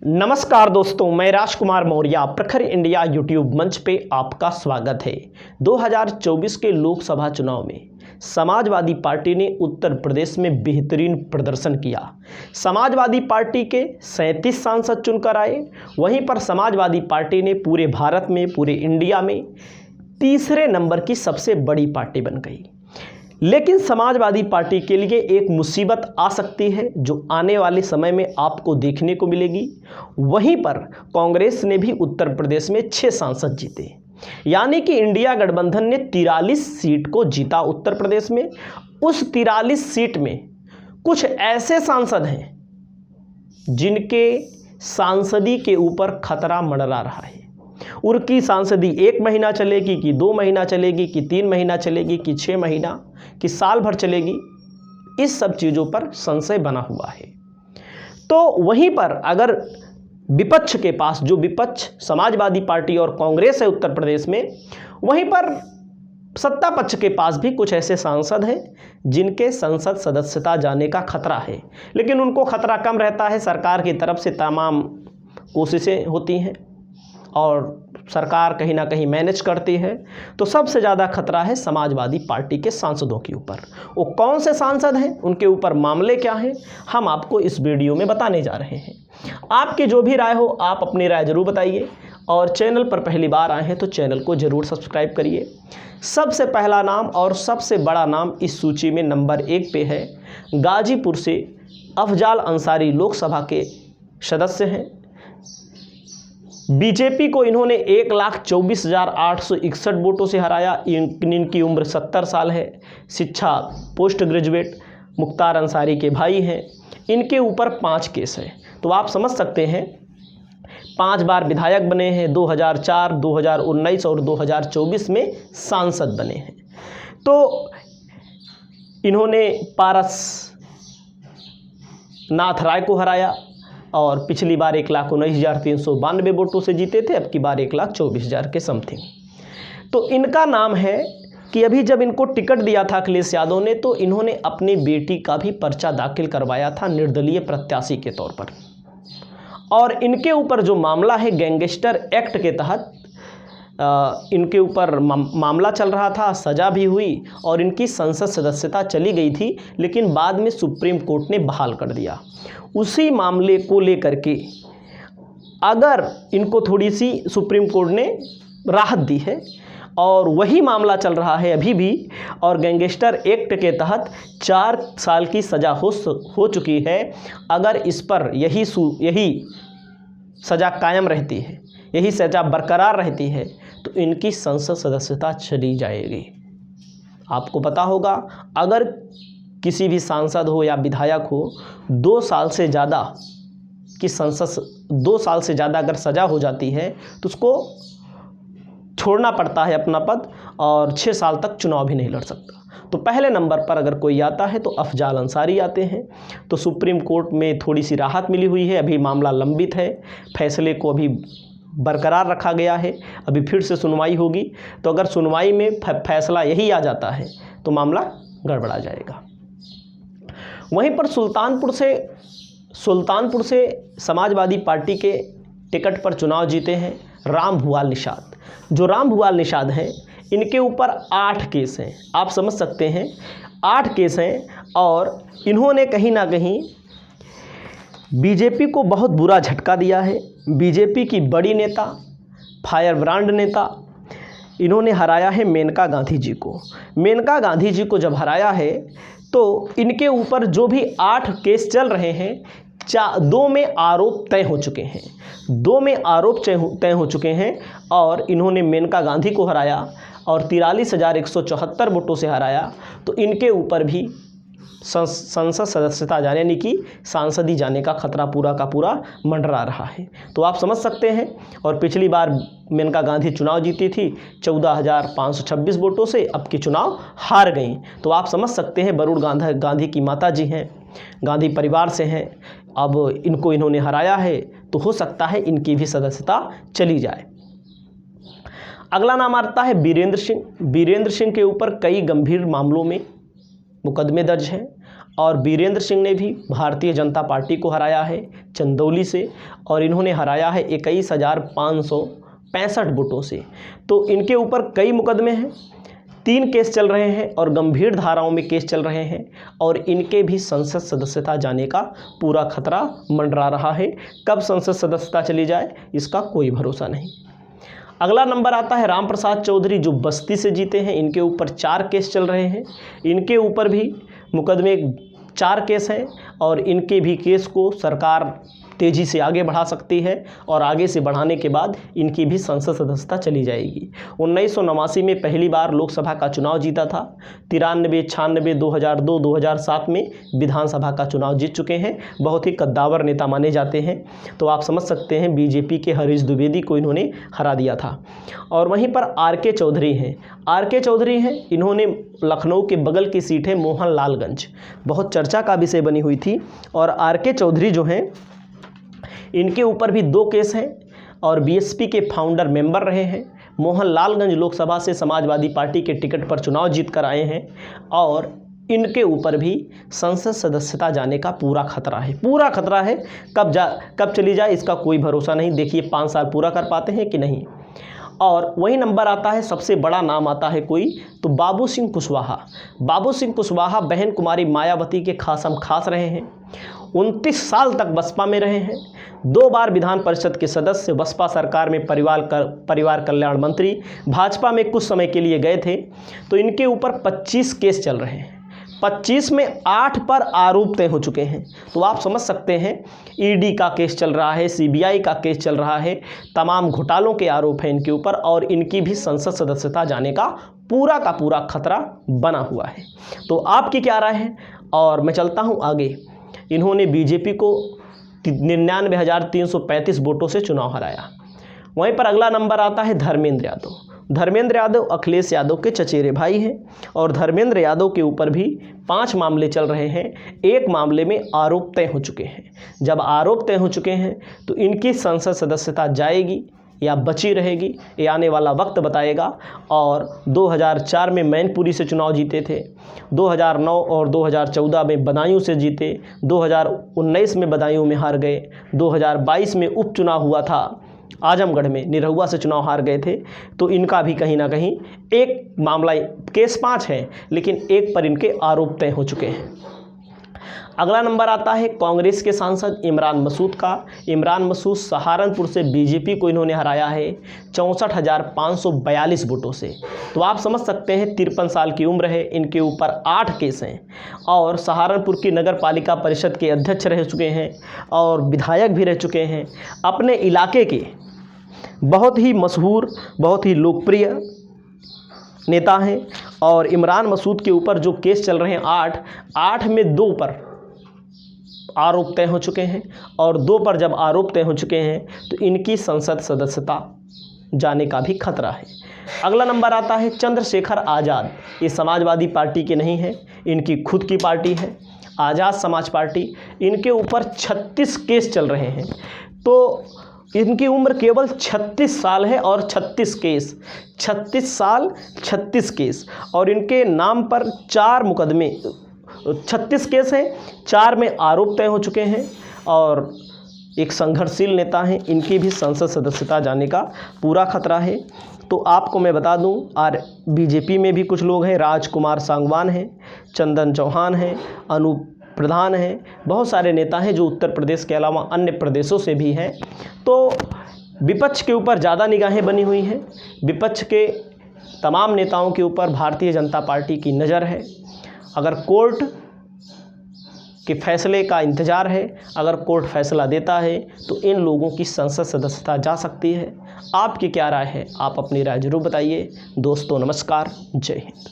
नमस्कार दोस्तों, मैं राजकुमार मौर्य प्रखर इंडिया यूट्यूब मंच पे आपका स्वागत है। 2024 के लोकसभा चुनाव में समाजवादी पार्टी ने उत्तर प्रदेश में बेहतरीन प्रदर्शन किया। समाजवादी पार्टी के 37 सांसद चुनकर आए। वहीं पर समाजवादी पार्टी ने पूरे भारत में, पूरे इंडिया में तीसरे नंबर की सबसे बड़ी पार्टी बन गई। लेकिन समाजवादी पार्टी के लिए एक मुसीबत आ सकती है जो आने वाले समय में आपको देखने को मिलेगी। वहीं पर कांग्रेस ने भी उत्तर प्रदेश में 6 सांसद जीते, यानी कि इंडिया गठबंधन ने 43 सीट को जीता उत्तर प्रदेश में। उस 43 सीट में कुछ ऐसे सांसद हैं जिनके सांसदी के ऊपर खतरा मंडरा रहा है। उनकी सांसदी 1 महीना चलेगी कि 2 महीना चलेगी कि 3 महीना चलेगी कि 6 महीना कि साल भर चलेगी, इस सब चीज़ों पर संशय बना हुआ है। तो वहीं पर अगर विपक्ष के पास, जो विपक्ष समाजवादी पार्टी और कांग्रेस है उत्तर प्रदेश में, वहीं पर सत्ता पक्ष के पास भी कुछ ऐसे सांसद हैं जिनके संसद सदस्यता जाने का खतरा है। लेकिन उनको खतरा कम रहता है, सरकार की तरफ से तमाम कोशिशें होती हैं और सरकार कहीं ना कहीं मैनेज करती है। तो सबसे ज़्यादा खतरा है समाजवादी पार्टी के सांसदों के ऊपर। वो कौन से सांसद हैं, उनके ऊपर मामले क्या हैं, हम आपको इस वीडियो में बताने जा रहे हैं। आपकी जो भी राय हो, आप अपनी राय ज़रूर बताइए। और चैनल पर पहली बार आए हैं तो चैनल को ज़रूर सब्सक्राइब करिए। सबसे पहला नाम और सबसे बड़ा नाम इस सूची में नंबर 1 पे है। गाजीपुर से अफजाल अंसारी लोकसभा के सदस्य हैं। बीजेपी को इन्होंने 1,24,861 वोटों से हराया। इनकी उम्र 70 साल है। शिक्षा पोस्ट ग्रेजुएट, मुख्तार अंसारी के भाई हैं। इनके ऊपर 5 केस हैं। तो आप समझ सकते हैं, 5 बार विधायक बने हैं। 2004, 2019 और 2024 में सांसद बने हैं। तो इन्होंने पारस नाथ राय को हराया और पिछली बार 1,19,392 वोटों से जीते थे। अब की बार 1,24,000 के समथिंग। तो इनका नाम है कि अभी जब इनको टिकट दिया था अखिलेश यादव ने, तो इन्होंने अपनी बेटी का भी पर्चा दाखिल करवाया था निर्दलीय प्रत्याशी के तौर पर। और इनके ऊपर जो मामला है, गैंगस्टर एक्ट के तहत इनके ऊपर मामला चल रहा था, सज़ा भी हुई और इनकी संसद सदस्यता चली गई थी। लेकिन बाद में सुप्रीम कोर्ट ने बहाल कर दिया। उसी मामले को लेकर के अगर इनको थोड़ी सी सुप्रीम कोर्ट ने राहत दी है और वही मामला चल रहा है अभी भी, और गैंगस्टर एक्ट के तहत 4 साल की सज़ा हो चुकी है। अगर इस पर यही सज़ा कायम रहती है, यही सज़ा बरकरार रहती है, तो इनकी संसद सदस्यता चली जाएगी। आपको पता होगा, अगर किसी भी सांसद हो या विधायक हो, 2 साल से ज़्यादा की 2 साल से ज़्यादा अगर सज़ा हो जाती है तो उसको छोड़ना पड़ता है अपना पद और 6 साल तक चुनाव भी नहीं लड़ सकता। तो पहले नंबर पर अगर कोई आता है तो अफजाल अंसारी आते हैं। तो सुप्रीम कोर्ट में थोड़ी सी राहत मिली हुई है। अभी मामला लंबित है, फैसले को अभी बरकरार रखा गया है। अभी फिर से सुनवाई होगी। तो अगर सुनवाई में फैसला यही आ जाता है तो मामला गड़बड़ा जाएगा। वहीं पर सुल्तानपुर से समाजवादी पार्टी के टिकट पर चुनाव जीते हैं राम भुआल निषाद। जो राम भुआल निषाद हैं, इनके ऊपर 8 केस हैं। आप समझ सकते हैं, 8 केस हैं। और इन्होंने कहीं ना कहीं बीजेपी को बहुत बुरा झटका दिया है। बीजेपी की बड़ी नेता, फायर ब्रांड नेता, इन्होंने हराया है मेनका गांधी जी को। मेनका गांधी जी को जब हराया है तो इनके ऊपर जो भी 8 केस चल रहे हैं, 2 में आरोप तय हो चुके हैं। 2 में आरोप तय हो चुके हैं और इन्होंने मेनका गांधी को हराया और 43,174 वोटों से हराया। तो इनके ऊपर भी संसद सदस्यता जाने, यानी कि सांसदी जाने का खतरा पूरा का पूरा मंडरा रहा है। तो आप समझ सकते हैं। और पिछली बार मेनका गांधी चुनाव जीती थी 14,526 वोटों से, अब की चुनाव हार गई। तो आप समझ सकते हैं, वरुण गांधी की माता जी हैं, गांधी परिवार से हैं। अब इनको इन्होंने हराया है तो हो सकता है इनकी भी सदस्यता चली जाए। अगला नाम आता है वीरेंद्र सिंह। वीरेंद्र सिंह के ऊपर कई गंभीर मामलों में मुकदमे दर्ज हैं और वीरेंद्र सिंह ने भी भारतीय जनता पार्टी को हराया है चंदौली से, और इन्होंने हराया है 21,565 वोटों से। तो इनके ऊपर कई मुकदमे हैं, 3 केस चल रहे हैं और गंभीर धाराओं में केस चल रहे हैं, और इनके भी संसद सदस्यता जाने का पूरा खतरा मंडरा रहा है। कब संसद सदस्यता चली जाए इसका कोई भरोसा नहीं। अगला नंबर आता है राम प्रसाद चौधरी, जो बस्ती से जीते हैं। इनके ऊपर 4 केस चल रहे हैं, इनके ऊपर भी मुकदमे 4 केस हैं, और इनके भी केस को सरकार तेज़ी से आगे बढ़ा सकती है, और आगे से बढ़ाने के बाद इनकी भी संसद सदस्यता चली जाएगी। 1989 में पहली बार लोकसभा का चुनाव जीता था, 93, 96, 2002, 2007 में विधानसभा का चुनाव जीत चुके हैं। बहुत ही कद्दावर नेता माने जाते हैं। तो आप समझ सकते हैं बीजेपी के हरीश द्विवेदी को इन्होंने हरा दिया था। और वहीं पर आर.के. चौधरी हैं। आर.के. चौधरी हैं, इन्होंने लखनऊ के बगल की सीट है मोहनलालगंज, बहुत चर्चा का विषय बनी हुई थी। और आर.के. चौधरी जो हैं इनके ऊपर भी 2 केस हैं, और बीएसपी के फाउंडर मेंबर रहे हैं। मोहनलालगंज लोकसभा से समाजवादी पार्टी के टिकट पर चुनाव जीत कर आए हैं, और इनके ऊपर भी संसद सदस्यता जाने का पूरा खतरा है। पूरा खतरा है, कब चली जाए इसका कोई भरोसा नहीं। देखिए 5 साल पूरा कर पाते हैं कि नहीं। और वही नंबर आता है, सबसे बड़ा नाम आता है कोई, तो बाबू सिंह कुशवाहा। बाबू सिंह कुशवाहा बहन कुमारी मायावती के खासम खास रहे हैं। 29 साल तक बसपा में रहे हैं, 2 बार विधान परिषद के सदस्य, बसपा सरकार में परिवार कल्याण मंत्री, भाजपा में कुछ समय के लिए गए थे। तो इनके ऊपर 25 केस चल रहे हैं, 25 में 8 पर आरोप तय हो चुके हैं। तो आप समझ सकते हैं ईडी का केस चल रहा है, सीबीआई का केस चल रहा है, तमाम घोटालों के आरोप हैं इनके ऊपर, और इनकी भी संसद सदस्यता जाने का पूरा का पूरा खतरा बना हुआ है। तो आपकी क्या राय है? और मैं चलता हूं आगे। इन्होंने बीजेपी को 99,335 वोटों से चुनाव हराया। वहीं पर अगला नंबर आता है धर्मेंद्र यादव। धर्मेंद्र यादव अखिलेश यादव के चचेरे भाई हैं, और धर्मेंद्र यादव के ऊपर भी 5 मामले चल रहे हैं। एक मामले में आरोप तय हो चुके हैं। जब आरोप तय हो चुके हैं तो इनकी संसद सदस्यता जाएगी या बची रहेगी, ये आने वाला वक्त बताएगा। और 2004 में मैनपुरी से चुनाव जीते थे, 2009 और 2014 में बदायूं से जीते, 2019 में बदायूं में हार गए, 2022 में उपचुनाव हुआ था आजमगढ़ में, निरहुआ से चुनाव हार गए थे। तो इनका भी कहीं ना कहीं एक मामला, केस 5 है लेकिन एक पर इनके आरोप तय हो चुके हैं। अगला नंबर आता है कांग्रेस के सांसद इमरान मसूद का। इमरान मसूद सहारनपुर से बीजेपी को इन्होंने हराया है 64,542 वोटों से। तो आप समझ सकते हैं 53 साल की उम्र है, इनके ऊपर 8 केस हैं, और सहारनपुर की नगर पालिका परिषद के अध्यक्ष रह चुके हैं और विधायक भी रह चुके हैं। अपने इलाके के बहुत ही मशहूर, बहुत ही लोकप्रिय नेता हैं। और इमरान मसूद के ऊपर जो केस चल रहे हैं 8 में 2 पर आरोप तय हो चुके हैं, और 2 पर जब आरोप तय हो चुके हैं तो इनकी संसद सदस्यता जाने का भी खतरा है। अगला नंबर आता है चंद्रशेखर आज़ाद। ये समाजवादी पार्टी के नहीं है, इनकी खुद की पार्टी है आज़ाद समाज पार्टी। इनके ऊपर 36 केस चल रहे हैं। तो इनकी उम्र केवल 36 साल है और 36 केस, 36 साल 36 केस, और इनके नाम पर 4 मुकदमे, 36 केस हैं, 4 में आरोप तय हो चुके हैं, और एक संघर्षशील नेता हैं। इनकी भी संसद सदस्यता जाने का पूरा खतरा है। तो आपको मैं बता दूं, और बीजेपी में भी कुछ लोग हैं, राजकुमार सांगवान हैं, चंदन चौहान हैं, अनूप प्रधान हैं, बहुत सारे नेता हैं जो उत्तर प्रदेश के अलावा अन्य प्रदेशों से भी हैं। तो विपक्ष के ऊपर ज़्यादा निगाहें बनी हुई हैं। विपक्ष के तमाम नेताओं के ऊपर भारतीय जनता पार्टी की नज़र है। अगर कोर्ट के फैसले का इंतज़ार है, अगर कोर्ट फैसला देता है तो इन लोगों की संसद सदस्यता जा सकती है। आपकी क्या राय है? आप अपनी राय जरूर बताइए। दोस्तों नमस्कार, जय हिंद।